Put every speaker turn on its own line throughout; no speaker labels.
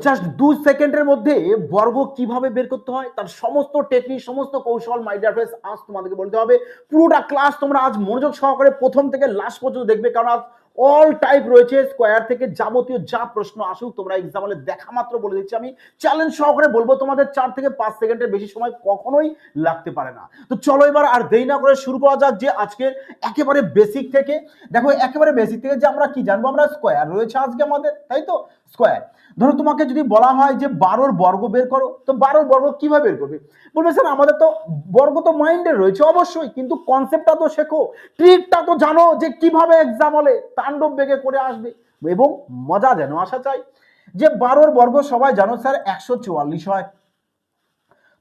Just 2 সেকেন্ডের মধ্যে বর্গ কিভাবে বের করতে হয় তার সমস্ত টেকনিক সমস্ত কৌশল মাই ডিয়ার ফ্রেন্ডস আজ তোমাদেরকে বলতে হবে। পুরোটা ক্লাস তোমরা আজ মনোযোগ সহকারে প্রথম থেকে লাস্ট পর্যন্ত দেখবে, কারণ আজ অল টাইপ রয়েছে। স্কোয়ার থেকে যাবতীয় যা প্রশ্ন আসুক তোমরা এক্সাম হলে দেখা মাত্র বলে দিচ্ছি, আমি চ্যালেঞ্জ সহকারে বলবো তোমাদের 4 থেকে 5 সেকেন্ডের বেশি সময় কখনোই লাগতে পারে না। তো চলো এবার আর দেরি না করে শুরু করা যাক যে আজকের একেবারে বেসিক থেকে। দেখো একেবারে বেসিক থেকে যে আমরা কি জানবো, আমরা স্কোয়ার রয়েছে আজকে আমাদের, তাই তো? স্কোয়ার ধরো তোমাকে যদি বলা হয় যে 12 বর্গ বের করো, তো 12 বর্গ কিভাবে বের করবে? বলবে স্যার আমাদের তো বর্গ তো মাইন্ডে রয়েছে, অবশ্যই, কিন্তু কনসেপ্টটা তো শেখো, ট্রিকটা তো জানো যে কিভাবে এক্সাম হলে তাণ্ডব বেগে করে আসবে এবং মজা যেন আসা চাই। যে 12 বর্গ সবাই জানো স্যার 144 হয়।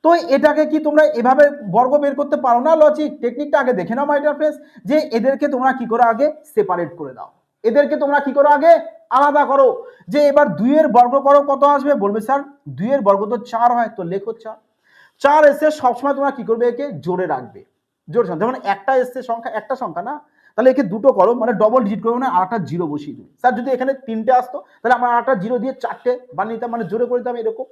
তো এটাকে কি তোমরা এভাবে বর্গ বের করতে পারো না? লজিক টেকনিকটা আগে দেখে নাও মাই ডিয়ার ফ্রেন্ডস, যে এদেরকে তোমরা কি করো আগে সেপারেট করে দাও, এদেরকে তোমরা কি করো আগে আলাদা করো। যে এবার 2 এর বর্গ করো কত আসবে? বলবে স্যার 2 এর বর্গ তো 4 হয়, তো লেখো 4। 4 এসে সবসময় তোমরা কি করবে, একে জোরে রাখবে, জোরে সংখ্যা, যেমন একটা এসছে সংখ্যা, একটা সংখ্যা না, তাহলে একে দুটো করো, মানে ডবল ডিজিট করবে, মানে আরেকটা জিরো বসিয়ে দেবে। স্যার যদি এখানে 3টে আসতো তাহলে আমরা আরেকটা জিরো দিয়ে 4টে বানিয়ে নিতাম, মানে জোরে করে দিতাম এরকম।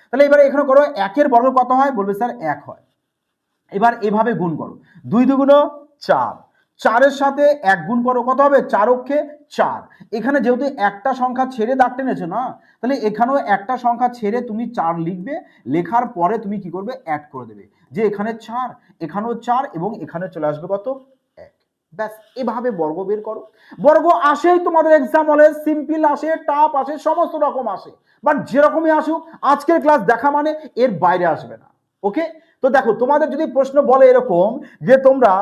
তাহলে এবারে এখানে করো 1 এর বর্গ কত হয়? বলবে স্যার 1 হয়। এবার এভাবে গুণ করো, 2 দুগুণ 4, 4 এর সাথে 1 গুণ করো, কত হবে? 4 অক্ষে 4। এখানে যেহেতু একটা সংখ্যা ছেড়ে দাগ টেনেছো না, তাহলে এখানেও একটা সংখ্যা ছেড়ে তুমি 4 লিখবে, লেখার পরে তুমি কি করবে? অ্যাড করে দেবে, যে এখানে 4, এখানেও 4 এবং এখানে চলে আসবে কত? 1। ব্যাস, এভাবে বর্গ বের করো। বর্গ আসেই তোমাদের এক্সাম হলে, সিম্পল আসে, টাফ আসে, সমস্ত রকম আসে, বাট যেরকমই আসুক আজকের ক্লাস দেখা মানে এর বাইরে আসবে না। ওকে, তো দেখো তোমাদের যদি প্রশ্ন বলে এরকম যে তোমরা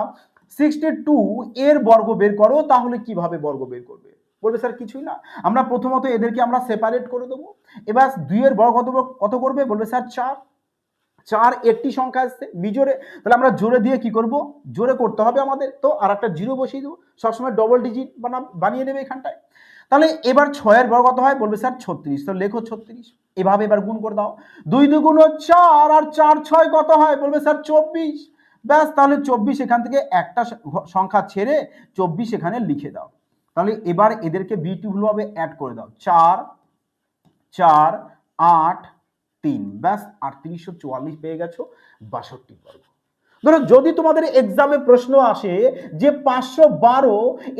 62 এর বর্গ বের করো, তাহলে কিভাবে বর্গ বের করবে? বলবে স্যার কিছুই না, আমরা প্রথমত এদেরকে আমরা সেপারেট করে দেবো। এবার 2 এর বর্গ কত করবে? বলবে স্যার 4। 4 একটি সংখ্যা আসছে বিজোড়ে, তাহলে আমরা জোরে দিয়ে কি করব? জোরে করতে হবে আমাদের, তো আর একটা জিরো বসিয়ে দেবো, সবসময় ডবল ডিজিট বানিয়ে নেবে এখানটায়। তাহলে এবার 6 এর বর্গ কত হয়? বলবে স্যার 36, তো লেখো 36। এভাবে এবার গুণ করে দাও, 2 দুগুণ 4 আর 4 6 কত হয়? বলবে স্যার 24। ব্যাস, তাহলে 24 এখান থেকে একটা সংখ্যা ছেড়ে 24 এখানে লিখে দাও। তাহলে এবার এদেরকে বিউটিফুল ভাবে অ্যাড করে দাও, 4 4 8 3, ব্যাস 3844 পেয়ে গেছো 62 বর্গ। ধরো যদি তোমাদের এক্সামে প্রশ্ন আসে যে 512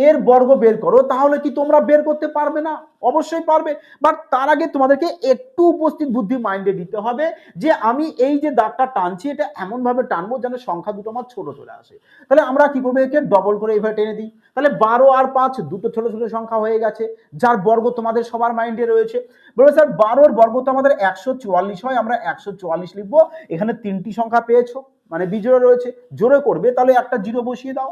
এর বর্গ বের করো, তাহলে কি তোমরা বের করতে পারবে না? অবশ্যই পারবে, বাট তার আগে তোমাদেরকে একটু উপস্থিত বুদ্ধি মাইন্ডে দিতে হবে যে আমি এই যে দাগটা টানছি এটা এমন ভাবে টানবো যেন সংখ্যা দুটো আমার ছোট চলে আসে। তাহলে আমরা কি করবো? একে ডবল করে এইভাবে টেনে দিই, তাহলে 12 আর 5 দুটো ছোট ছোট সংখ্যা হয়ে গেছে, যার বর্গ তোমাদের সবার মাইন্ডে রয়েছে। বলবো স্যার 12 এর বর্গ তো আমাদের 144 হয়, আমরা 144 লিখবো। এখানে 3টি সংখ্যা পেয়েছো, মানে বিজোড় রয়েছে, জোরে করবে, তাহলে একটা জিরো বসিয়ে দাও।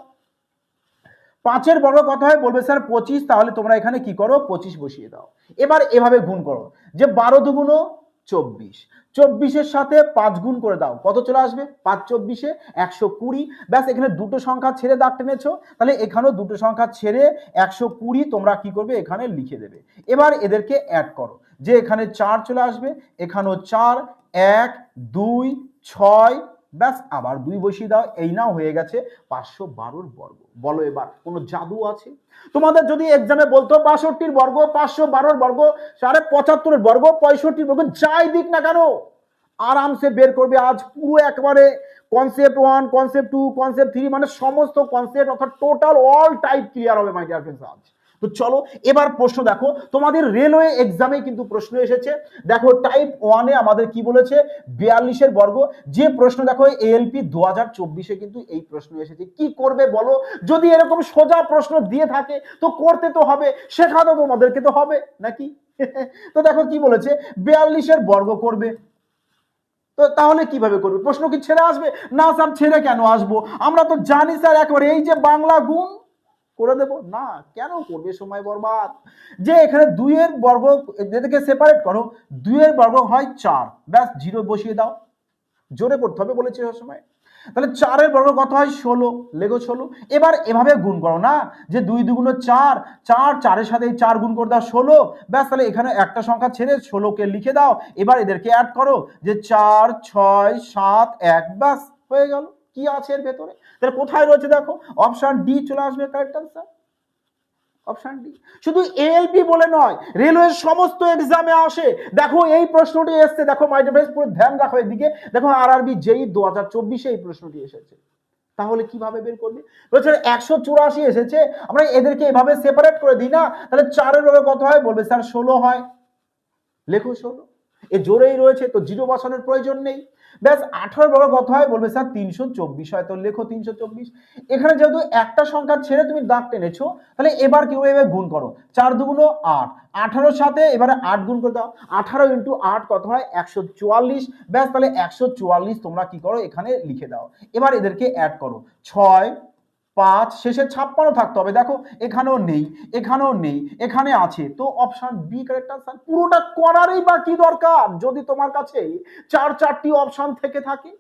5 এর বর্গ কত হয়? বলবে স্যার 25, তাহলে তোমরা এখানে কি করো? 25 বসিয়ে দাও। এবার এভাবে গুণ করো, যে 12 দুগুণ 24, 24 এর সাথে 5 গুণ করে দাও, কত চলে আসবে? 5 24 120। ব্যাস, এখানে দুটো সংখ্যা ছেড়ে দাগ টেনেছো, তাহলে এখানেও দুটো সংখ্যা ছেড়ে 120 তোমরা কি করবে? এখানে লিখে দেবে। এবার এদেরকে অ্যাড করো, যে এখানে 4 চলে আসবে, এখানেও 4, 1 2 6, ব্যাস আবার 2 বসিয়ে দাও। এই নাও হয়ে গেছে 512 বর্গ। বলো এবার কোনো জাদু আছে? তোমাদের যদি এক্সামে বলতো 62 বর্গ, 512 বর্গ, 75 বর্গ, 65 বর্গ, যাই দিক না কেন আরামসে বের করবে আজ পুরো একবারে কনসেপ্ট 1, কনসেপ্ট 2, কনসেপ্ট 3, মানে সমস্ত কনসেপ্ট অর্থাৎ টোটাল অল টাইপ ক্লিয়ার হবে মাই ডিয়ার ফ্রেন্ডস আজ। তো চলো এবার প্রশ্ন দেখো, তোমাদের রেলওয়ে এক্সামে কিন্তু প্রশ্ন এসেছে। দেখো টাইপ 1 এ আমাদের কি বলেছে? 42 এর বর্গ। যে প্রশ্ন দেখো এএলপি 2024 কিন্তু এই প্রশ্ন এসেছে। কি করবে বলো? যদি এরকম সোজা প্রশ্ন দিয়ে থাকে তো করতে তো হবে, শেখাতে তোমাদেরকে তো হবে নাকি? তো দেখো কি বলেছে, 42 এর বর্গ করবে। তো তাহলে কিভাবে করবে? প্রশ্ন কি ছেড়ে আসবে? না স্যার, ছেড়ে কেন আসবো? আমরা তো জানি স্যার একবারে এই যে বাংলা গুণ করে দেব না। কেন করবে সময় বরবাদ? যে এখানে 2 এর বর্গ, এদেরকে সেপারেট করো, 2 এর বর্গ হয় 4, ব্যাস জিরো বসিয়ে দাও, জোরে করতে হবে বলেছি সময়। তাহলে 4 এর বর্গ কত হয়? 16, লেগো 16। এবার এভাবে গুণ করো না, যে 2 দুগুণ 4, 4 4 এর সাথে 4 গুণ করে দাও 16, ব্যাস তাহলে এখানে একটা সংখ্যা ছেড়ে 16 কে লিখে দাও। এবার এদেরকে অ্যাড করো, যে 4 6 7 1, ব্যাস হয়ে গেল। কি আছে এর ভেতরে? তাহলে কোথায় রয়েছে দেখো, অপশন ডি চলে আসবে কারেক্ট আনসার। Option D. শুধু এএলপি বলে নয়, রেলওয়ের সমস্ত এক্সামে আসে। দেখো এই প্রশ্নটি এসছে, দেখো মাই ডিয়ার ফ্রেন্ডস, পুরো ধ্যান রাখো এদিকে। দেখো আরআরবি জেই 2024 এই প্রশ্নটি এসেছে। তাহলে কিভাবে বের করবে? বলছে 184 এসেছে, আমরা এদেরকে এভাবে সেপারেট করে দিই না, তাহলে 4 এর ভাগে কত হয়? বলবে স্যার 16 হয়। লেখো 16, এ জোরেই রয়েছে তো জিরো বসানোর প্রয়োজন নেই। ব্যাস 18 বড় কত হয়? বলবে স্যার 324 হয়, তো লেখো 324। এখানে যেহেতু একটা সংখ্যা ছেড়ে তুমি দাগ টেনেছো, তাহলে এবার কি হবে? গুণ করো, 4 দুগুণ 8, 18 সাথে এবারে 8 গুণ করে দাও, 18 ইন্টু 8 কত হয়? 144। ব্যাস, তাহলে 144 তোমরা কি করো? এখানে লিখে দাও। এবার এদেরকে অ্যাড করো, 6, 5, শেষে 56 থাকতে হবে। দেখো এখানেও নেই, এখানেও নেই, এখানে আছে, তো অপশন বি কারেক্ট আনসার। পুরোটা করারই বা কি দরকার যদি তোমার কাছে 4টি অপশন থেকে থাকে?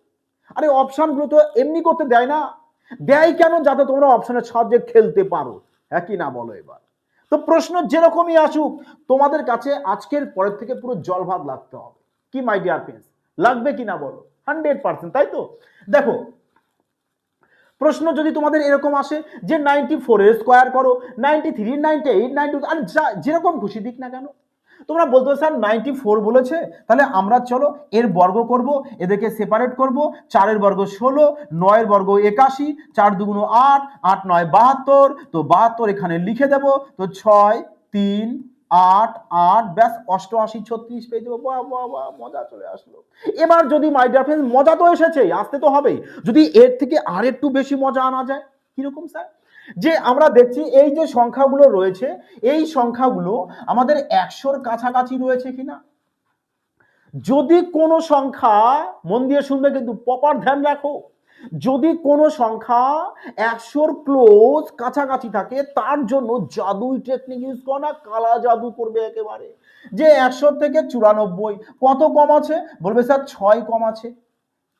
আরে অপশনগুলো তো এমনি করতে দেয় না, দেয় কেন? যাতে তোমরা অপশনের সাহায্যে খেলতে পারো, হ্যাঁ কি না বলো এবার? তো প্রশ্ন যেরকমই আসুক, তোমাদের কাছে আজকের পরের থেকে পুরো জল ভাত লাগতে হবে। কি মাই ডিয়ার ফ্রেন্ডস, লাগবে কিনা বলো? 100%, তাই তো? দেখো প্রশ্ন যদি তোমাদের এরকম আসে যে 94 এর স্কোয়ার করো, 93, 98, 92, আর যেরকম খুশি দিক না কেন, তোমরা বলতো স্যার 94 বলেছে, তাহলে আমরা চলো এর বর্গ করব, এদেরকে সেপারেট করব। 4 এর বর্গ 16, 9 এর বর্গ 81, 4 দুগুণ 8, 8 9 72, তো 72 এখানে লিখে দেব, তো 6, 3, 8, 8, ব্যাস 88, 36 পেয়ে যাবো। বাহ বাহ বাহ, মজা চলে আসলো। এবার যদি মাই ডিয়ার ফ্রেন্ডস, মজা তো এসেছে, আসতে তো হবেই, যদি এর থেকে আর একটু বেশি মজা আনা যায়, কিরকম স্যার? যে আমরা দেখছি এই যে সংখ্যাগুলো রয়েছে, এই সংখ্যাগুলো আমাদের 100-র কাছাকাছি রয়েছে কিনা। যদি কোনো সংখ্যা, মন দিয়ে শুনবে কিন্তু, প্রপার ধ্যান রাখো, যদি কোনো সংখ্যা 100-র ক্লোজ কাছাকাছি থাকে, তার জন্য জাদুই টেকনিক ইউজ করো না, কালা জাদু করবে একেবারে। যে 100 থেকে 94 কত কম আছে? বলবে স্যার 6 কম আছে।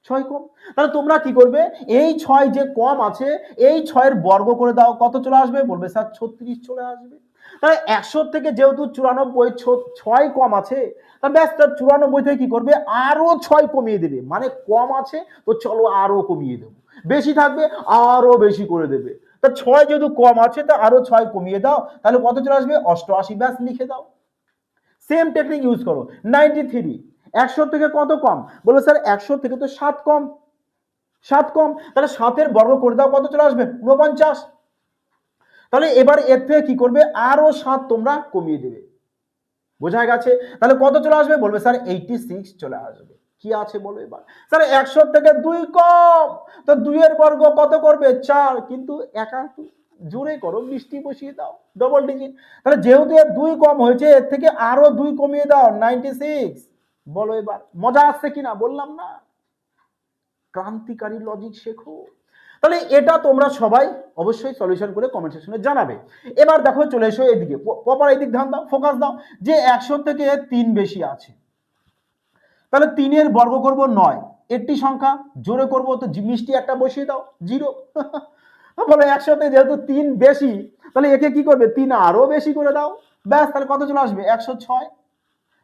6 কম, তাহলে তোমরা কি করবে? এই 6 যে কম আছে, এই 6 এর বর্গ করে দাও, কত চলে আসবে? বলবে স্যার 36 চলে আসবে। তাহলে 100 থেকে যেহেতু 94, 6 কম আছে, তাহলে ব্যাস 94 থেকে কি করবে? আরো 6 কমিয়ে দেবে, মানে কম আছে তো চলো আরো কমিয়ে দেবো, বেশি থাকবে আরো বেশি করে দেবে। তা 6 যেহেতু কম আছে, তা আরো 6 কমিয়ে দাও, তাহলে কত চলে আসবে? 88, ব্যাস লিখে দাও। সেম টেকনিক ইউজ করো। 93 100 থেকে কত কম? বলো স্যার 100 থেকে তো 7 কম, 7 কম, তাহলে 7 এর বর্গ করে দাও, কত চলে আসবে? 49। তাহলে এবার এর থেকে কি করবে? আরো 7 তোমরা কমিয়ে দেবে, বোঝা গেছে? তাহলে কত চলে আসবে? বলবে স্যার 86 চলে আসবে। কি আছে বলো এবার? স্যার 100 থেকে 2 কম, তো 2 এর বর্গ কত করবে? 4, কিন্তু একা জোরে করো, মিষ্টি বসিয়ে দাও, ডবল ডিজিট। তাহলে যেহেতু এর 2 কম হয়েছে, এর থেকে আরো 2 কমিয়ে দাও, 96। বলো এবার মজা আসছে কিনা? বললাম না, ক্রান্তিকারী লজিক শেখো। তাহলে এটা তোমরা সবাই অবশ্যই সলিউশন করে কমেন্ট সেকশনে জানাবে। এবার দেখো চলে এসো এদিকে, প্রপার এদিক ধ্যান দাও, ফোকাস দাও, যে 100 থেকে 3 বেশি আছে, তাহলে 3 এর বর্গ করব 9, একটি সংখ্যা জোরে করব, তো মিষ্টি একটা বসিয়ে দাও, 0। বলে 100 তে যেহেতু 3 বেশি, তাহলে একে কি করবে? 3 আরো বেশি করে দাও, ব্যাস, তাহলে কত চলে আসবে? 106।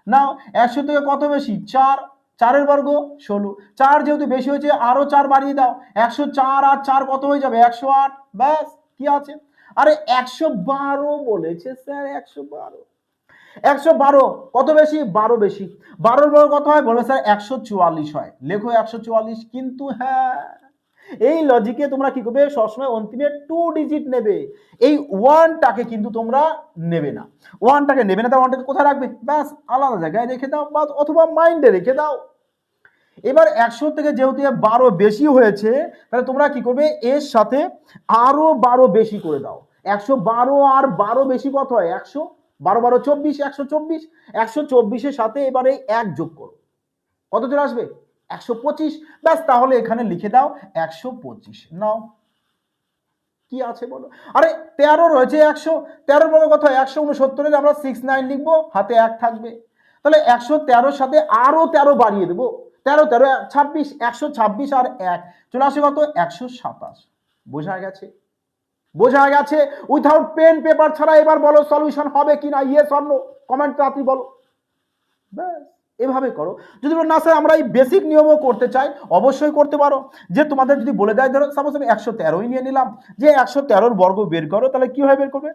নাও 100 থেকে কত বেশি? 4, 4 এর বর্গ 16, 4 যেহেতু বেশি হয়েছে আরো 4 বাড়িয়ে দাও, 104 আর 4 কত হয়ে যাবে? 108, ব্যাস। কি আছে? আরে 112 বলেছে স্যার, 112। 112 কত বেশি? 12 বেশি। 12 এর বর্গ কত হয়? বলবে স্যার 144 হয়, লেখো 144। কিন্তু হ্যাঁ, এই লজিকে তোমরা কি করবে? সবসময় অন্তিমে 2 ডিজিট নেবে, এই 1টাকে কিন্তু তোমরা নেবে না, 1টাকে নেবে না। তার 1টাকে কোথায় রাখবে? ব্যাস আলাদা জায়গায় রেখে দাও, বা অথবা মাইন্ডে রেখে দাও। এবার 100 থেকে যেহেতু 12 বেশি হয়েছে, তাহলে তোমরা কি করবে? এর সাথে আরো 12 বেশি করে দাও। 112 আর 12 বেশি কত হয়? 100, 12 12 24, 124। 124 এর সাথে এবারে 1 যোগ করো, কত চলে আসবে? 125। ব্যাস, তাহলে এখানে লিখে দাও 125। নাও কি আছে বলো? আরে 13 রয়েছে 100, 13 বড় কথা 169 এর আমরা 69 লিখবো, হাতে 1 থাকবে, তাহলে 113 সাথে আরো 13 বাড়িয়ে দেবো, 13 13 26, 126 আর 1 চলে আসে কত? 127। বোঝা গেছে? বোঝা গেছে? উইথাউট পেন পেপার ছাড়া এবার বলো সলিউশন হবে কিনা, ইয়েস অর নো, কমেন্ট তাড়াতাড়ি বলো। ব্যাস এভাবে করো। যদি বলো না স্যার আমরা এই বেসিক নিয়মও করতে চাই, অবশ্যই করতে পারো। যে তোমাদের যদি বলে দেয়, ধরো সাপোজ আমি 113ই নিয়ে নিলাম, যে 113 বর্গ বের করো, তাহলে কি হয় বের করবে?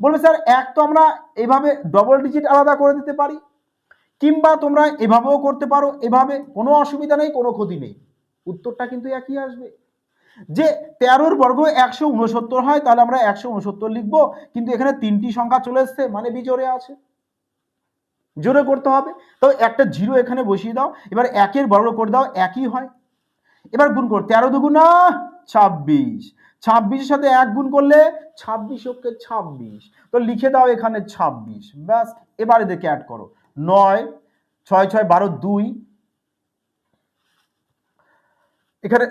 বলবে স্যার এক তো আমরা এভাবে ডবল ডিজিট আলাদা করে দিতে পারি, কিংবা তোমরা এভাবেও করতে পারো, এভাবে কোনো অসুবিধা নেই, কোনো ক্ষতি নেই, উত্তরটা কিন্তু একই আসবে। যে 13 বর্গ 169 হয়, তাহলে আমরা 169 লিখবো, কিন্তু এখানে 3টি সংখ্যা চলে এসছে, মানে বিজোড়ে আছে, জোরে করতে হবে। তো একটা 0 এখানে বসিয়ে দাও, এবার 1-এর বর্গ করে দাও, একই হয়। এবার গুণ করো, 13 দুগুণা 26, 26-এর সাথে 1 গুণ করলে 26 ওকে 26, তো লিখে দাও এখানে 26, ব্যাস। এবারে দেখে অ্যাড করো, 9 6 6 12 2, এখানে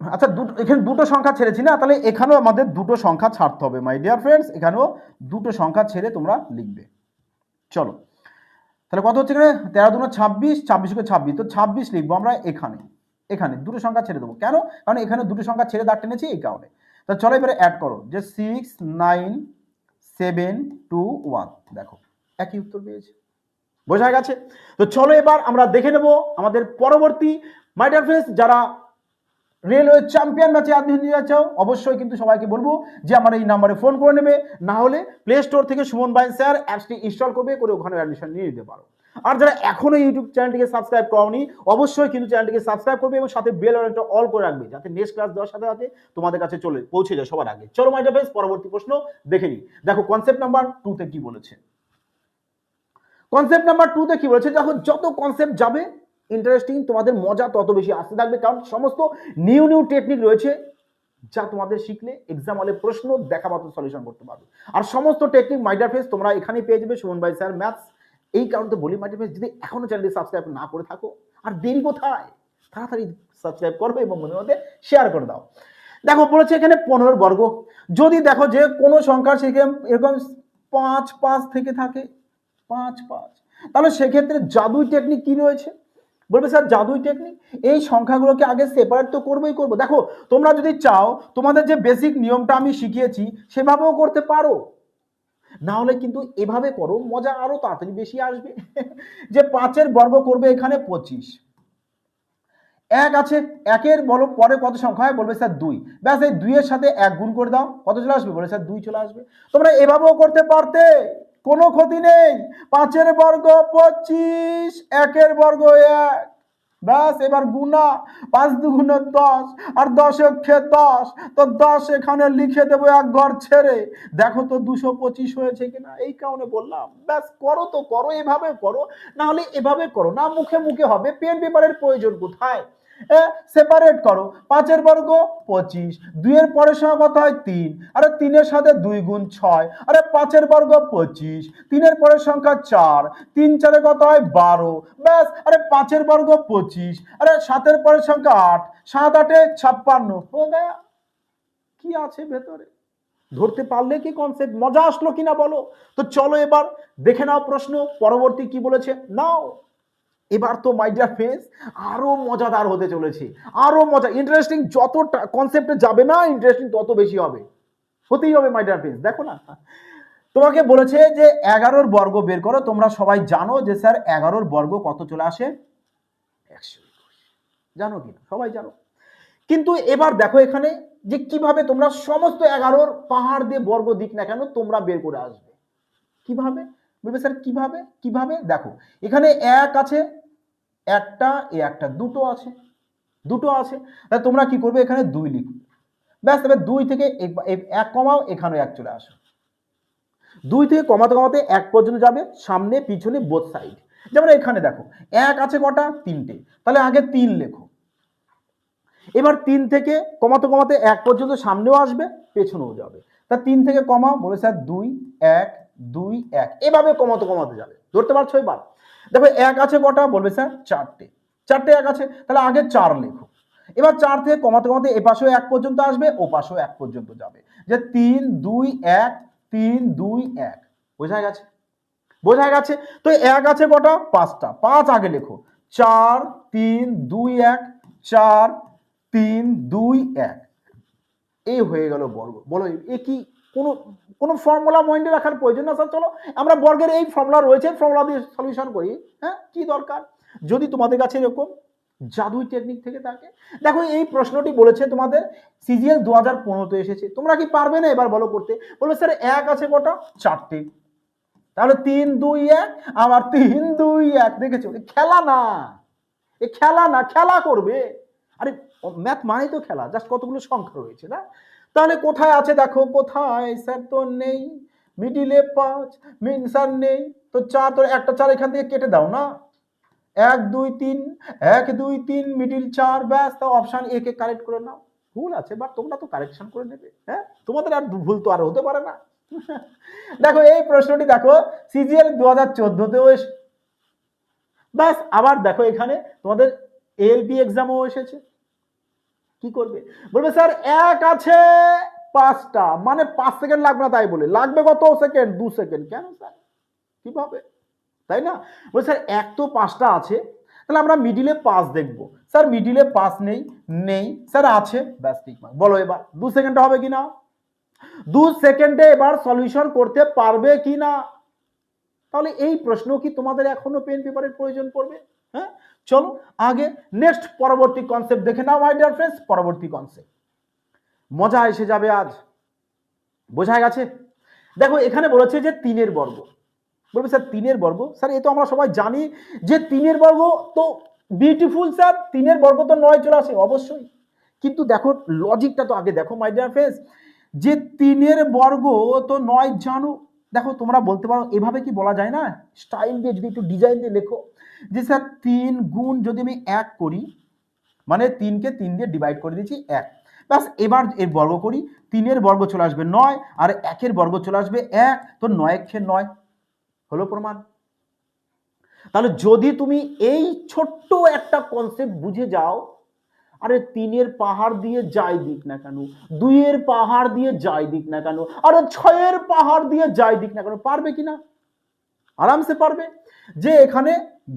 আচ্ছা এখানে দুটো সংখ্যা ছেড়েছি না, তাহলে এখানেও আমাদের দুটো সংখ্যা ছাড়তে হবে মাই ডিয়ার ফ্রেন্ডস, এখানেও দুটো সংখ্যা ছেড়ে তোমরা লিখবে। চলো তাহলে কত হচ্ছে এখানে, 13 দুগুণা 26, 26 কে 26, তো 26 লিখবো আমরা এখানে, এখানে দুটো সংখ্যা ছেড়ে দেবো, কেন, কারণ এখানে দুটো সংখ্যা ছেড়ে দাঁড় টেনেছি এই কারণে। তো চলো এবারে অ্যাড করো, যে 6 9 7 2 1, দেখো একই উত্তর পেয়েছি, বোঝা গেছে। তো চলো এবার আমরা দেখে নেব আমাদের পরবর্তী মাই ডিয়ার ফ্রেন্ডস, যারা রেলওয়ে চ্যাম্পিয়ন ম্যাচে আদমি নিতে চাও, অবশ্যই কিন্তু সবাইকে বলবো যে আমার এই নাম্বারে ফোন করে নেবে, না হলে প্লে স্টোর থেকে সুমন বাইন স্যার অ্যাপসটি ইনস্টল করে ওখানে অ্যাডমিশন নিয়ে নিতে পারো। আর যারা এখনো ইউটিউব চ্যানেলটিকে সাবস্ক্রাইব করোনি, অবশ্যই কিন্তু চ্যানেলটিকে সাবস্ক্রাইব করবে এবং সাথে বেল আইকনটা অল করে রাখবে, যাতে নেক্সট ক্লাস দেওয়ার সাথে সাথে তোমাদের কাছে পৌঁছে যায় সবার আগে। চলো মাই ডিয়ার ফ্রেন্ডস, পরবর্তী প্রশ্ন দেখে নিই। দেখো কনসেপ্ট নাম্বার 2 তে কি বলেছে, কনসেপ্ট নাম্বার 2 তে কি বলেছে, দেখো যত কনসেপ্ট যাবে ইন্টারেস্টিং, তোমাদের মজা তত বেশি আসতে থাকবে, কারণ সমস্ত নিউ নিউ টেকনিক রয়েছে যা তোমাদের শিখলে এক্সাম হলে প্রশ্ন দেখা মাত্র সলিউশন করতে পারবে। আর সমস্ত টেকনিক মাই ডিয়ার ফ্রেন্ডস তোমরা এখানেই পেয়ে যাবে, সুমন ভাই স্যার ম্যাথস। এই কারণে বলি মাই ডিয়ার ফ্রেন্ডস, যদি এখনো চ্যানেলটি সাবস্ক্রাইব না করে থাকো, আর দেরি কোথায়, তাড়াতাড়ি সাবস্ক্রাইব করবে এবং মনের মধ্যে শেয়ার করে দাও। দেখো বলেছে এখানে 15 বর্গ, যদি দেখো যে কোনো সংখ্যার সেখানে এরকম 5 5 থেকে থাকে, 5 5, তাহলে সেক্ষেত্রে জাদুই টেকনিক কি রয়েছে, বলবে স্যার জাদুই টেকনিক, এই সংখ্যাগুলোকে আগে সেপারেট তো করবোই করবো। দেখো তোমরা যদি চাও তোমাদের যে বেসিক নিয়মটা আমি শিখিয়েছি সেভাবেও করতে পারো, না হলে কিন্তু এভাবে করো, মজা আরো তাড়াতাড়ি বেশি আসবে। যে 5-এর বর্গ করবে এখানে 25, 1 আছে, 1-এর বলো পরে কত সংখ্যা হয়, বলবে স্যার 2, ব্যাস এই 2-এর সাথে 1 গুণ করে দাও, কত চলে আসবে, বলে স্যার 2 চলে আসবে। তোমরা এভাবেও করতে পারতে, কোনো ক্ষতি নেই। 5-এর বর্গ 25, 1-এর বর্গ 1, ব্যাস এবার গুণা, 5 দুগুণ 10, আর 10 একে 10, তো 10 এখানে লিখে দেবো এক ঘর ছেড়ে, দেখো তো 225 হয়েছে কিনা, এই কারণে বললাম ব্যাস করো তো করো, এভাবে করো, না হলে এভাবে করো না, মুখে মুখে হবে, পেন পেপারের প্রয়োজন কোথায়, সেপারেট করো। 5-এর বর্গ 25, 2-এর পরের সংখ্যা কত হয় 3, আরে 3-এর সাথে 2 গুণ 6, আরে 5-এর বর্গ 25, 3-এর পরের সংখ্যা 4, 3 4-এ কত হয় 12, ব্যাস, আরে 5-এর বর্গ 25, আরে 7-এর পরের সংখ্যা 8, 7 8-এ 56, হো গয়া। কি আছে ভেতরে, ধরতে পারলে কি কনসেপ্ট, মজা আসলো কিনা বলো। তো চলো এবার দেখে নাও প্রশ্ন পরবর্তী কি বলেছে, নাও এবার তো মাই ডিয়ার ফ্রেন্ডস আরো মজাদার হতে চলেছে, আরো মজা ইন্টারেস্টিং, যত কনসেপ্টে যাবে না ইন্টারেস্টিং তত বেশি হবে, হতেই হবে মাই ডিয়ার ফ্রেন্ডস। দেখো না, তোমাকে বলেছে যে 11-র বর্গ বের করো, তোমরা সবাই জানো যে স্যার 11-র বর্গ কত চলে আসে, 121, জানো কি সবাই জানো। কিন্তু এবার দেখো এখানে যে কিভাবে তোমরা সমস্ত 11-র পাহাড় দিয়ে বর্গ দিক না কেন তোমরা বের করে আসবে, কিভাবে, বলবে স্যার কিভাবে, কিভাবে দেখো এখানে 1 আছে, একটা এ একটা, দুটো আছে, দুটো আছে, তাহলে তোমরা কি করবে, এখানে 2 লিখবে, ব্যাস। এবার 2 থেকে 1 কমাও, এখানে 1 চলে আসো, 2 থেকে কমাতে কমাতে 1 পর্যন্ত যাবে, সামনে পিছনে বোথ সাইড। যেমন এখানে দেখো 1 আছে কটা, 3টে, তাহলে আগে 3 লেখো, এবার 3 থেকে কমাতে কমাতে 1 পর্যন্ত সামনেও আসবে পেছনেও যাবে, তা 3 থেকে কমাও, বলে স্যার 2 1 2 1, এভাবে কমাতে কমাতে যাবে, ধরতে পারছো। এবার দেখো 1 আছে কটা, বলবে স্যার 4টে, 4টে 1 আছে, তাহলে আগে 4 লেখো, এবার 4 থেকে কমাতে কমাতে এ পাশেও 1 পর্যন্ত আসবে, ও পাশেও 1 পর্যন্ত যাবে, যে 3 2 1 3 2 1, বোঝা গেছে, বোঝা গেছে। তো 1 আছে কটা, 5টা, 5 আগে লেখো, 4 3 2 1 4 3 2 1, এই হয়ে গেল বর্গ। বলো এ কি কোনো কোনো ফর্মুলা মাইন্ডে রাখার প্রয়োজন না স্যার, চলো আমরা বর্গের এই ফর্মুলা রয়েছে, ফর্মুলা দিয়ে সলিউশন করি, হ্যাঁ কি দরকার। যদি তোমাদের কাছে এরকম জাদুই টেকনিক থেকে থাকে। দেখো এই প্রশ্নটি বলেছে তোমাদের সিজিএল 2015 এসেছে, তোমরা কি পারবে না এবার বলো করতে? বলবে স্যার এক আছে কটা? 4টে। তাহলে 3 2 1 আবার 3 2 1, দেখেছো? খেলা না, এ খেলা না, খেলা করবে। আরে ম্যাথ মানেই তো খেলা, জাস্ট কতগুলো সংখ্যা রয়েছে না। তাহলে কোথায় আছে দেখো, কোথায়? স্যার তো নেই, মিডিলে 5, স্যার নেই তো 4, তো একটা 4 এখান থেকে কেটে দাও না। 1 2 3, 1 2 3, মিডিল 4, ব্যাস। তো অপশন এ কে কারেক্ট করে নাও। ভুল আছে বাট তোমরা তো কারেকশন করে নেবে, হ্যাঁ, তোমাদের আর ভুল তো আর হতে পারে না। দেখো এই প্রশ্নটি দেখো সিজিএল 2014তেও এসে, ব্যাস। আবার দেখো এখানে তোমাদের এএলপি এক্সামও এসেছে। কি করবে? বলবে স্যার এক আছে 5টা, মানে 5 সেকেন্ড লাগবে না, তাই বলে লাগবে কত সেকেন্ড? 2 সেকেন্ড। কেন স্যার, কিভাবে? তাই না? বলে স্যার এক তো 5টা আছে, তাহলে আমরা মিডিলে 5 দেখবো। স্যার মিডিলে 5 নেই, নেই স্যার আছে, ব্যাস ঠিক। বলো এবার 2 সেকেন্ডে হবে কিনা? 2 সেকেন্ডে এবার সলিউশন করতে পারবে কিনা? তাহলে এই প্রশ্ন কি তোমাদের এখনো পেন পেপারের প্রয়োজন পড়বে? হ্যাঁ, চলো আগে নেক্সট পরবর্তী কনসেপ্ট দেখে নাও মাই ডিয়ার ফ্রেন্ডস। পরবর্তী কনসেপ্ট মজা এসে যাবে আজ, বোঝা গেছে? দেখো এখানে বলেছে যে 3 বর্গ। বলবে স্যার 3 বর্গ, স্যার এ তো আমরা সবাই জানি যে 3 বর্গ তো বিউটিফুল স্যার, 3 বর্গ তো 9 চলে আসে অবশ্যই। কিন্তু দেখো লজিকটা তো আগে দেখো মাই ডিয়ার ফ্রেন্ডস, যে 3 বর্গ তো 9 জানো। দেখো তোমরা বলতে পারো এভাবে কি বলা যায় না, স্টাইল দিয়ে যদি একটু ডিজাইন দিয়ে লেখো যে স্যার 3 গুণ যদি আমি 1 করি, মানে 3কে 3 দিয়ে ডিভাইড করে দিয়েছি 1, ব্যাস। এবার এর বর্গ করি, 3 বর্গ চলে আসবে 9 আর 1 বর্গ চলে আসবে 1, তো 9 × 9 হলো প্রমাণ। তাহলে যদি তুমি এই ছোট্ট একটা কনসেপ্ট বুঝে যাও, আরে 3 পাহাড় দিয়ে যাই দিক না কেন, 2 পাহাড় দিয়ে যাই দিক না কেন, আরে 6 পাহাড় দিয়ে যাই দিক না কেন, পারবে কিনা? আরামসে পারবে। যে এখানে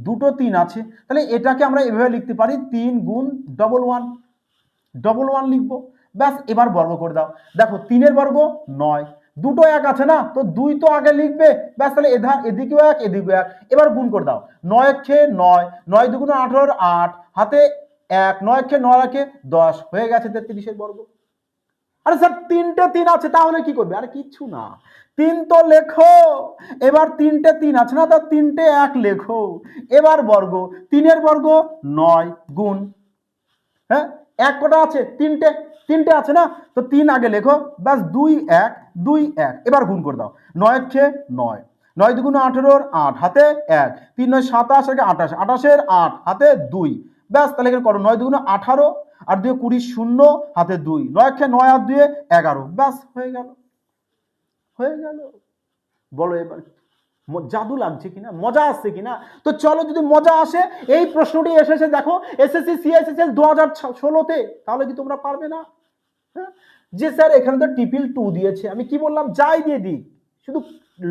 দুটো 3 আছে, তাহলে এটাকে আমরা এভাবে লিখতে পারি 3 গুণ 11 লিখবো, ব্যাস। এবার বর্গ করে দাও। দেখো 3 বর্গ 9, দুটো 1 আছে না, তো 2 তো আগে লিখবে, ব্যাস। তাহলে এদিকেও 1 এদিকেও 1, এবার গুণ করে দাও। 9 × 9, 9 2 18, 8 হাতে 1, 9 × 9 10, হয়ে গেছে 33 বর্গ। আরে স্যার 3টে 3 আছে, তাহলে কি করবে? আরে কিচ্ছু না, 3 তো লেখো। এবার 3টে 3 আছে না, তো 3টে 1 লেখো। এবার বর্গ, 3 বর্গ 9 গুণ, হ্যাঁ 1 কটা আছে? 3টে আছে না, তো 3 আগে লেখো, ব্যাস। 2 1 2 1, এবার গুণ করে দাও। 9 × 9, 9 2 18, 8 হাতে 1, 3 9 27 28, 28 8 হাতে 2, ব্যাস। তাহলে এখানে করো 9 2 18 আর 2 20, 0 হাতে 2, 9 × 9 আর 2 11, ব্যাস হয়ে গেল, হয়ে গেল। বলো এবার জাদু লাগছে কিনা, মজা আসছে কিনা? তো চলো, যদি মজা আসে, এই প্রশ্নটি এসেছে দেখো এসএসসি সিএসএসএল 2016তে, তাহলে কি তোমরা পারবে না? হ্যাঁ, যে স্যার এখানে তো টিপিল 2 দিয়েছে, আমি কি বললাম যাই দিয়ে দিই, শুধু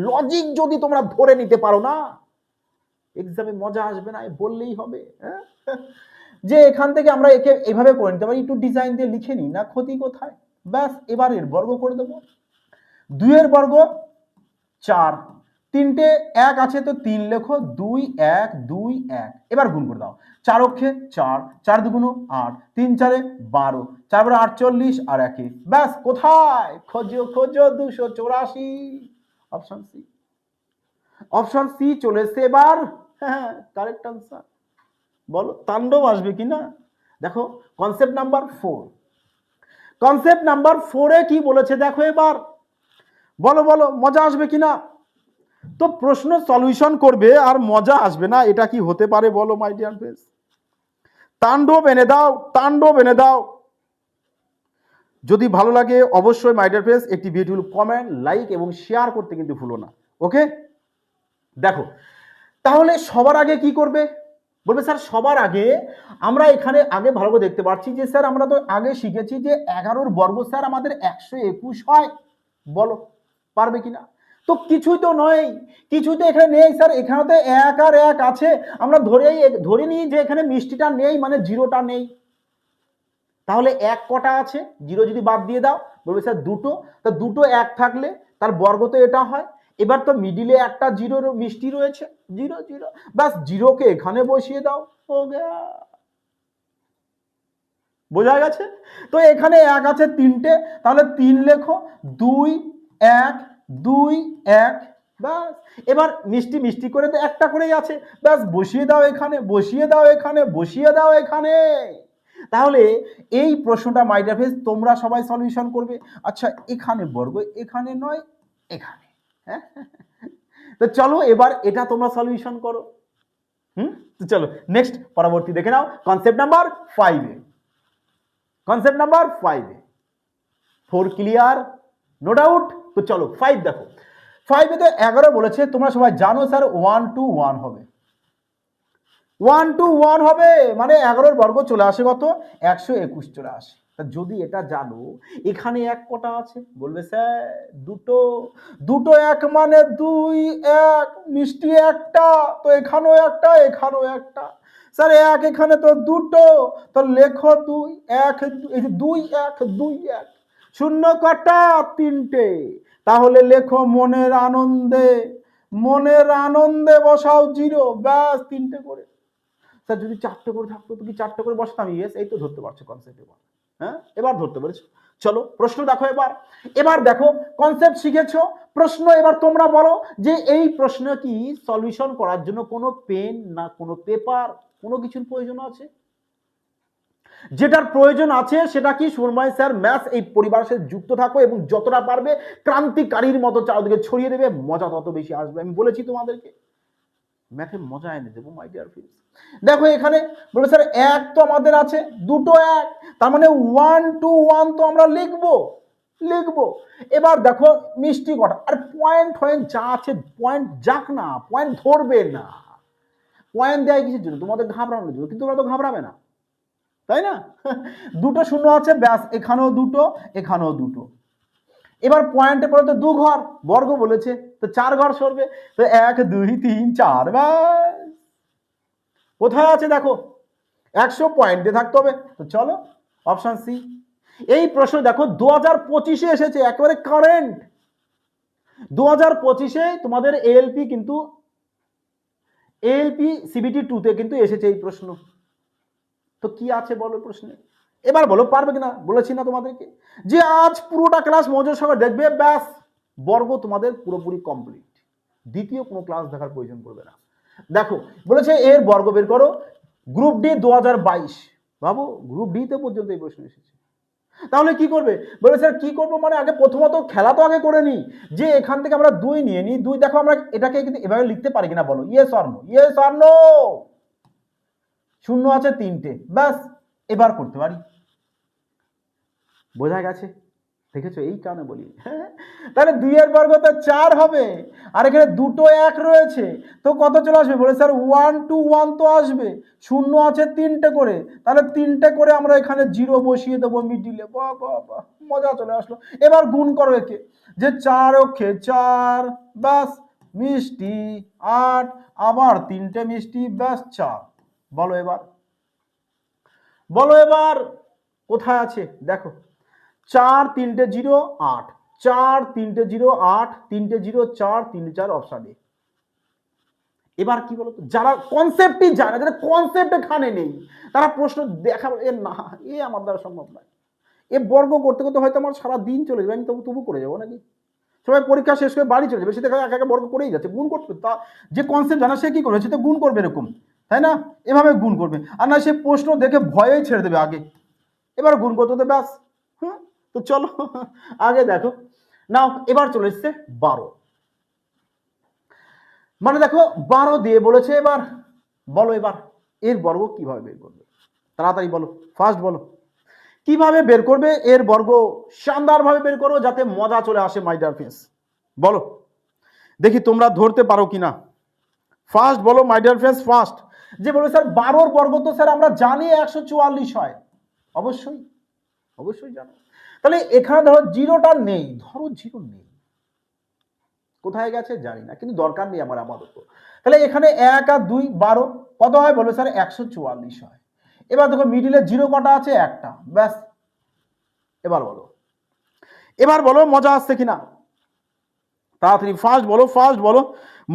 লজিক যদি তোমরা ধরে নিতে পারো না, এক্সামে মজা আসবে না, বললেই হবে। হ্যাঁ, যে এখান থেকে আমরা একে এভাবে করে নিতে পারি, একটু ডিজাইন দিয়ে লিখে নিই না, ক্ষতি কোথায়? ব্যাস। এবার এর বর্গ করে দেবো। 2 বর্গ 4, 3টে 1 আছে, তো 3 লেখো, 2 1 2 1, এবার গুণ করে দাও। 4 অক্ষে 4, 4 2 8, 3 4 12, 4 4 48 আর 1, ব্যাস। কোথায়? খোঁজো খোঁজো 284, অপশন সি। অপশন সি চলে এসছে এবার। হ্যাঁ, কারেক্ট আনসার। বলো তাণ্ডব আসবে কিনা? দেখো কনসেপ্ট নাম্বার 4, কনসেপ্ট নাম্বার 4 এ কি বলেছে দেখো এবার, বলো বলো মজা আসবে কিনা? তো প্রশ্ন সলিউশন করবে আর মজা আসবে না, এটা কি হতে পারে বলো মাই ডিয়ার ফ্রেন্ডস? তাণ্ডব এনে দাও, তাণ্ডব এনে দাও। যদি ভালো লাগে অবশ্যই মাই ডিয়ার ফ্রেন্ডস একটি ভিডিও কমেন্ট, লাইক এবং শেয়ার করতে কিন্তু ভুলো না, ওকে? দেখো তাহলে সবার আগে কি করবে? বলবে স্যার সবার আগে আমরা এখানে আগে ভালো করে দেখতে পাচ্ছি যে স্যার আমরা তো আগে শিখেছি যে 11 বর্গ স্যার আমাদের 121 হয়। বলো পারবে কিনা? তো কিছুই তো নয়, কিছুই তো এখানে নেই স্যার, এখানে তো 1 আর 1 আছে, আমরা ধরে নিই যে এখানে মিষ্টিটা নেই, মানে জিরোটা নেই। তাহলে 1 কটা আছে? 0 যদি বাদ দিয়ে দাও, বলবে স্যার 2টো, তা 2টো 1 থাকলে তার বর্গ তো এটা হয়। এবার তো মিডিলে একটা 0 মিষ্টি রয়েছে, 0 0, বাস 0কে এখানে বসিয়ে দাও, হো গয়া। বোঝা গেছে? তো এখানে 1 আছে 3টে, তাহলে 3 লেখো, 2 1 2 1, ব্যাস। এবার মিষ্টি মিষ্টি করে তো একটা করেই আছে, ব্যাস বসিয়ে দাও এখানে, বসিয়ে দাও এখানে, বসিয়ে দাও এখানে। তাহলে এই প্রশ্নটা মাই ডিয়ার ফ্রেন্ডস তোমরা সবাই সলিউশন করবে। আচ্ছা এখানে বর্গ, এখানে নয়, এখানে। হ্যাঁ, তো চলো এবার এটা তোমরা সলিউশন করো। তো চলো নেক্সট পরবর্তী দেখে নাও, কনসেপ্ট নাম্বার 5 এ। কনসেপ্ট নাম্বার 5 এ 4 ক্লিয়ার, নো ডাউট। তো চলো 5 দেখো। 5 এ তো 11 বলেছে, তোমরা সবাই জানো স্যার 1 to 1 হবে। 1 to 1 হবে মানে 11 বর্গ চলে আসে কত? 121 চলে আসে। তা যদি এটা জানো, এখানে 1 কটা আছে? বলবে স্যার দুটো। দুটো 1 মানে 2 1, মিষ্টি একটা, তো এখানেও একটা, এখানেও একটা। স্যার 1 এখানে তো দুটো, তো লেখো 2 1, এই যে 2 1 2 1, শূন্য কটা? 3টে। তাহলে লেখো মনের আনন্দে, মনের আনন্দে বসাও 0, ব্যাস 3টে করে। স্যার যদি 4টে করে থাকতো তো কি 4টে করে বসাতাম? ইয়েস, এই তো ধরতে পারছো কনসেপ্ট এবার। হ্যাঁ, এবার ধরতে পেরেছো। চলো প্রশ্ন দেখো এবার। এবার দেখো কনসেপ্ট শিখেছো, প্রশ্ন এবার তোমরা বলো যে এই প্রশ্ন কি সলিউশন করার জন্য কোনো পেন না কোনো পেপার কোনো কিছুর প্রয়োজন আছে? যেটার প্রয়োজন আছে সেটা কি? সুরময় স্যার ম্যাথস এই পরিবারের সাথে যুক্ত থাকো এবং যতটা পারবে ক্রান্তিকারীর মতো চারদিকে ছড়িয়ে দেবে, মজা তত বেশি আসবে। আমি বলেছি তোমাদেরকে ম্যাথে মজা এনে দেবো মাই ডিয়ার ফ্রেন্ডস। দেখো এখানে বলে স্যার 1 তো আমাদের আছে, দুটো 1, তার মানে 1 to 1 তো আমরা লিখবো লিখবো। এবার দেখো মিষ্টি কটা, আর পয়েন্ট পয়েন্ট যা আছে পয়েন্ট যাক না, পয়েন্ট ধরবে না। পয়েন্ট দেয় কিসের জন্য? তোমাদের ঘাবড়ানোর জন্য, কিন্তু তোমরা তো ঘাবড়াবে না, তাই না? দুটো শূন্য আছে, ব্যাস এখানেও দুটো, এখানেও দুটো। এবার পয়েন্টে পরে তো 2 ঘর, বর্গ বলেছে তো 4 ঘর সরবে, তো 1 2 3 4, ব্যাস। কোথায় আছে দেখো, 100 পয়েন্টে থাকতে হবে। তো চলো অপশন সি। এই প্রশ্ন দেখো 2025-এ এসেছে, একেবারে কারেন্ট। 2025-এ তোমাদের এএলপি কিন্তু এএলপি সিবিটি 2-তে কিন্তু এসেছে এই প্রশ্ন। তো কি আছে বলো প্রশ্নে, এবার বলো পারবে কিনা? বলেছি না তোমাদেরকে যে আজ পুরোটা ক্লাস মনোযোগ সহকারে দেখবে, ব্যাস বর্গ তোমাদের পুরোপুরি কমপ্লিট, দ্বিতীয় কোনো ক্লাস দেখার প্রয়োজন পড়বে না। দেখো বলেছে এর বর্গ বের করো, গ্রুপ ডি 2022। ভাবো গ্রুপ ডি তে পর্যন্ত এই প্রশ্ন এসেছে। তাহলে কি করবে? বলে স্যার কি করবো মানে আগে প্রথমত খেলা তো আগে করে নি, যে এখান থেকে আমরা 2 নিয়ে নিই। 2 দেখো আমরা এটাকে কিন্তু এভাবে লিখতে পারি কিনা বলো, yes or no? Yes or no? শূন্য আছে 3টে, ব্যাস এবার করতে পারি। বোঝা গেছে? দেখেছো, এই কারণে বলি। তাহলে 2 এর বর্গ তো 4 হবে, আর এখানে দুটো 1 রয়েছে, তো কত চলে আসবে? বলে স্যার 1 to 1 তো আসবে, শূন্য আছে 3টে করে, তাহলে 3টে করে আমরা এখানে 0 বসিয়ে দেবো মিডিলে। বাহ বাহ বাহ, মজা চলে আসলো। এবার গুণ করো একে, যে 4 ওকে 4, ব্যাস মিষ্টি 8, আবার 3টে মিষ্টি, ব্যাস 4। বলো এবার, বলো এবার কোথায় আছে দেখো, 4 3টে 0 8, 4 3টে 0 8, 3টে 0 4, 3টে 4, অপশন এ। এবার কি বলতো, যারা কনসেপ্টই জানে, যারা কনসেপ্ট এখানে নেই, তারা প্রশ্ন দেখা এ না, এ আমার দ্বারা সম্ভব নয়। এ বর্গ করতে করতে হয়তো আমার সারা দিন চলে যাবে, আমি তবু করে যাবো নাকি? সবাই পরীক্ষা শেষ করে বাড়ি চলে যাবে, সে দেখা এক একা বর্গ করেই যাচ্ছে। গুণ করতে তা যে কনসেপ্ট জানা সে কি করবে? সে তো গুণ করবে এরকম, তাই না? এভাবে গুণ করবে, আর না সে প্রশ্ন দেখে ভয়েই ছেড়ে দেবে আগে। এবার গুণ করতে হতে ব্যাস। তো চলো আগে দেখো নাও, এবার চলে এসছে 12। মানে দেখো 12 দিয়ে বলেছে, এবার বলো এবার এর বর্গ কিভাবে বের করবে? তাড়াতাড়ি বলো, ফার্স্ট বলো কিভাবে বের করবে এর বর্গ। শানদার ভাবে বের করো যাতে মজা চলে আসে মাই ডিয়ার ফ্রেন্ডস। বলো দেখি তোমরা ধরতে পারো কিনা। ফার্স্ট বলো মাই ডিয়ার ফ্রেন্ডস, ফার্স্ট। যে বলে স্যার 12 বর্গ তো স্যার আমরা জানি 144 হয়, অবশ্যই অবশ্যই জানো। তাহলে এখানে ধরো 0টা নেই, ধরো 0 নেই, কোথায় গেছে জানি না, কিন্তু দরকার নেই আমার আপাতত। তাহলে এখানে 1 আর 2 12, কত হয় বলবে স্যার? 144 হয়। এবার দেখো মিডিলে 0 কটা আছে? একটা, ব্যাস। এবার বলো, এবার বলো মজা আসছে কিনা, তাড়াতাড়ি ফার্স্ট বলো, ফার্স্ট বলো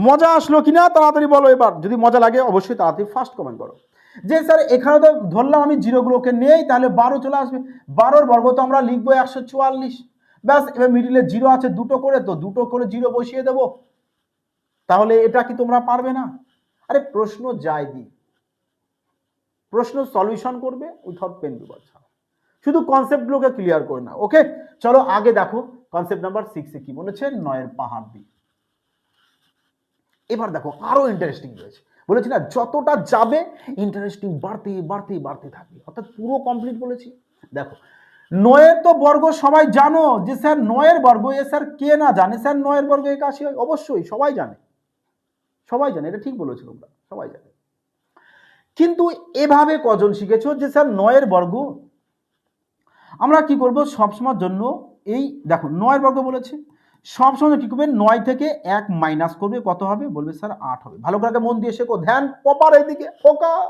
মজা আসলো কিনা, তাড়াতাড়ি বলো। এবার যদি মজা লাগে অবশ্যই তাড়াতাড়ি ফার্স্ট কমেন্ট করো। যে স্যার এখানে তো ধরলাম আমি জিরোগুলোকে নেই, তাহলে 12 চলে আসবে। 12 বর্গ তো আমরা লিখবো 144। ব্যাস, এবার মিডিলে জিরো আছে দুটো করে, তো দুটো করে জিরো বসিয়ে দেবো। তাহলে এটা কি তোমরা পারবে না? আরে প্রশ্ন যাই দি, প্রশ্ন সলিউশন করবে উইথাউট পেন পেপার ছাড়া, শুধু কনসেপ্টগুলোকে ক্লিয়ার করে না। ওকে, চলো আগে দেখো কনসেপ্ট নাম্বার 6 এ কি বলেছে, 9 পাহাড় দি। এবার দেখো আরো ইন্টারেস্টিং রয়েছে, বলেছি না যতটা যাবে ইন্টারেস্টিং বাড়তে বাড়তে বাড়তে থাকবে, অর্থাৎ পুরো কমপ্লিট বলেছি। দেখো 9 তো বর্গ সবাই জানো যে স্যার 9 বর্গ, এ স্যার কে না জানে স্যার 9 বর্গ 81 হয়, অবশ্যই সবাই জানে, সবাই জানে, এটা ঠিক বলেছো তোমরা, সবাই জানে। কিন্তু এভাবে কজন শিখেছো যে স্যার 9 বর্গ আমরা কি করব সবসময়ের জন্য, এই দেখো 9 বর্গ বলেছে, সবসময় কি করবে 9 থেকে 1 মাইনাস করবে, কত হবে বলবে স্যার 8 হবে। ভালো করে মন দিয়ে শেখো, ধ্যান প্রপার এইদিকে ফোকাস।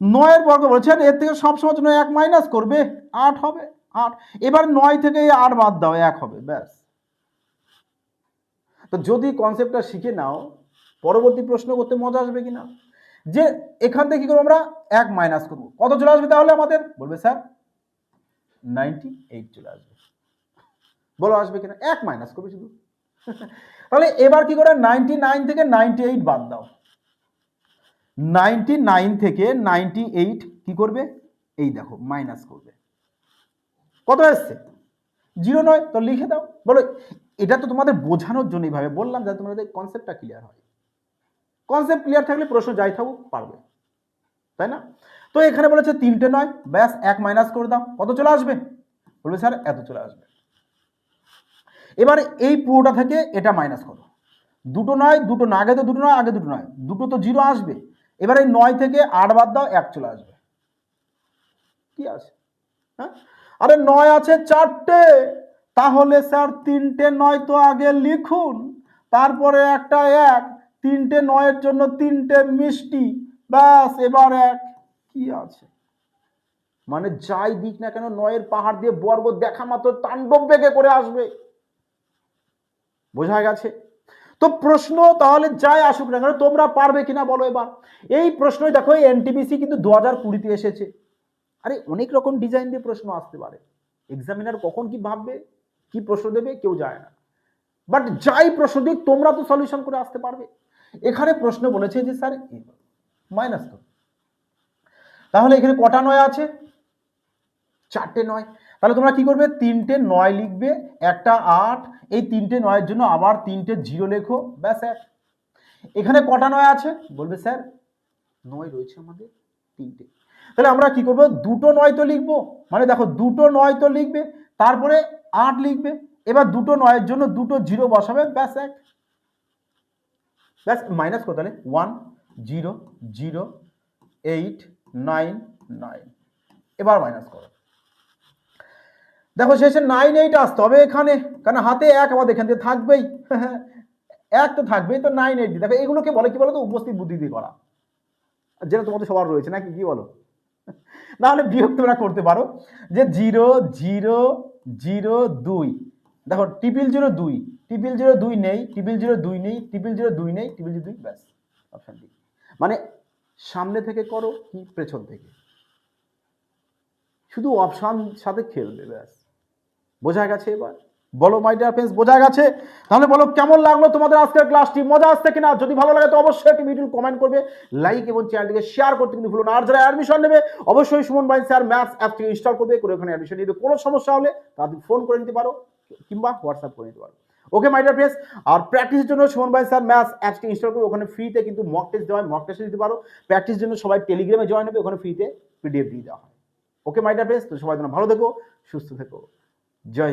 9 বর্গ বলেছেন, এর থেকে সবসময় জন্য 1 মাইনাস করবে 8 হবে, 8। এবার 9 থেকে 8 বাদ দাও 1 হবে, ব্যাস। তো যদি কনসেপ্টটা শিখে নাও, পরবর্তী প্রশ্ন করতে মজা আসবে কিনা, যে এখান থেকে কি করবো আমরা 1 মাইনাস করবো, কত চলে আসবে তাহলে আমাদের বলবে স্যার 98 চলে আসবে। বলো আসবে কিনা, 1 মাইনাস করবে শুধু। তাহলে এবার কি করে 99 থেকে 98 বাদ দাও, 99 থেকে 98 কি করবে, এই দেখো মাইনাস করবে, কত আসছে 0 নয়, তো লিখে দাও। বলো এটা তো তোমাদের বোঝানোর জন্য এইভাবে বললাম, যাতে তোমাদের কনসেপ্টটা ক্লিয়ার হয়। কনসেপ্ট ক্লিয়ার থাকলে প্রশ্ন যাই থাকুক পারবে, তাই না? তো এখানে বলেছে 3টে 9, ব্যাস 1 মাইনাস করে দাও, কত চলে আসবে বলবে স্যার এত চলে আসবে। এবার এই পুরোটা থেকে এটা মাইনাস করো, দুটো 9, দুটো না, আগে তো দুটো 9, আগে দুটো 9, দুটো তো 0 আসবে। এবার এই 9 থেকে 8 বাদ দাও 1 চলে আসবে, কি আছে? হ্যাঁ, আরে 9 আছে 4টে, তাহলে স্যার 3টে 9 তো আগে লিখুন, তারপরে একটা 1, 3টে 9-এর জন্য 3টে মিষ্টি, ব্যাস এবার 1, কি আছে? মানে যাই দিক না কেন 9-এর পাহাড় দিয়ে বর্গ দেখা মাত্র তাণ্ডব বেগে করে আসবে, বোঝা গেছে? তো প্রশ্ন তাহলে যাই আসুক না কেন তোমরা পারবে কিনা বলো এবার। এই প্রশ্নই দেখো এনটিপিসি কিন্তু 2020-তে এসেছে। আরে অনেক রকম ডিজাইন দিয়ে প্রশ্ন আসতে পারে, এক্সামিনার কখন কি ভাববে কি প্রশ্ন দেবে কেউ যায় না, বাট যাই প্রশ্ন দিক তোমরা তো সলিউশন করে আসতে পারবে। এখানে প্রশ্ন বলেছে যে স্যার মাইনাস তো, তাহলে এখানে কটা 9 আছে, 4টে 9, তাহলে তোমরা কি করবে 3টে 9 লিখবে, একটা 8, এই 3টে 9-এর জন্য আবার 3টে 0 লেখো, ব্যাস 1। এখানে কটা 9 আছে বলবে স্যার 9 রয়েছে আমাদের 3টে, তাহলে আমরা কি করব দুটো 9 তো লিখবো, মানে দেখো দুটো 9 তো লিখবে, তারপরে 8 লিখবে, এবার দুটো 9-এর জন্য দুটো 0 বসাবে, ব্যাস 1, ব্যাস মাইনাস করো, তাহলে 1 0 0 8 9 9, এবার মাইনাস করো, দেখো শেষে 9 8 আসতে হবে এখানে, কারণ হাতে 1 আমাদের এখান থেকে থাকবেই, 1 তো থাকবেই, তো 9 8 দেখো এগুলোকে বলে কি বলো তো উপস্থিত বুদ্ধি দিয়ে করা, যেটা তোমাদের সবার রয়েছে নাকি, কি বলো? নাহলে বিয়োগ তোমরা করতে পারো, যে 0 0 0 2, দেখো 002, 002 নেই, 002 নেই, 002 নেই, 002, ব্যাস অপশন ডি। মানে সামনে থেকে করো কি পেছন থেকে, শুধু অপশন সাথে খেলবে, ব্যাস। বোঝা গেছে এবার? বলো মাই ডিয়ার ফ্রেন্ডস, বোঝা গেছে? তাহলে বলো কেমন লাগলো তোমাদের আজকের ক্লাসটি, মজা আসছে কিনা? যদি ভালো লাগে তো অবশ্যই একটি ভিডিও কমেন্ট করবে, লাইক এবং চ্যানেলটিকে শেয়ার করতে কিন্তু ভুলো না। আর যারা অ্যাডমিশন নেবে অবশ্যই সুমন ভাই স্যার ম্যাথস অ্যাপটি ইনস্টল করবে, করে ওখানে অ্যাডমিশন নিবে। কোনো সমস্যা হলে তাদের ফোন করে নিতে পারো কিংবা হোয়াটসঅ্যাপ করে নিতে পারো। ওকে মাই ডিয়ার ফ্রেন্ডস, আর প্র্যাকটিসের জন্য সুমন ভাই স্যার ম্যাথস অ্যাপটি ইনস্টল করবে, ওখানে ফ্রিতে কিন্তু মক টেস্ট দেওয়া হয়, মক টেস্ট দিতে পারো। প্র্যাকটিসের জন্য সবাই টেলিগ্রামে জয়েন হবে, ওখানে ফ্রিতে পিডিএফ দিয়ে দেওয়া হয়। ওকে মাই ডিয়ার ফ্রেন্ডস, তো সবাই যেন ভালো থেকো, সুস্থ থেকো, জয়।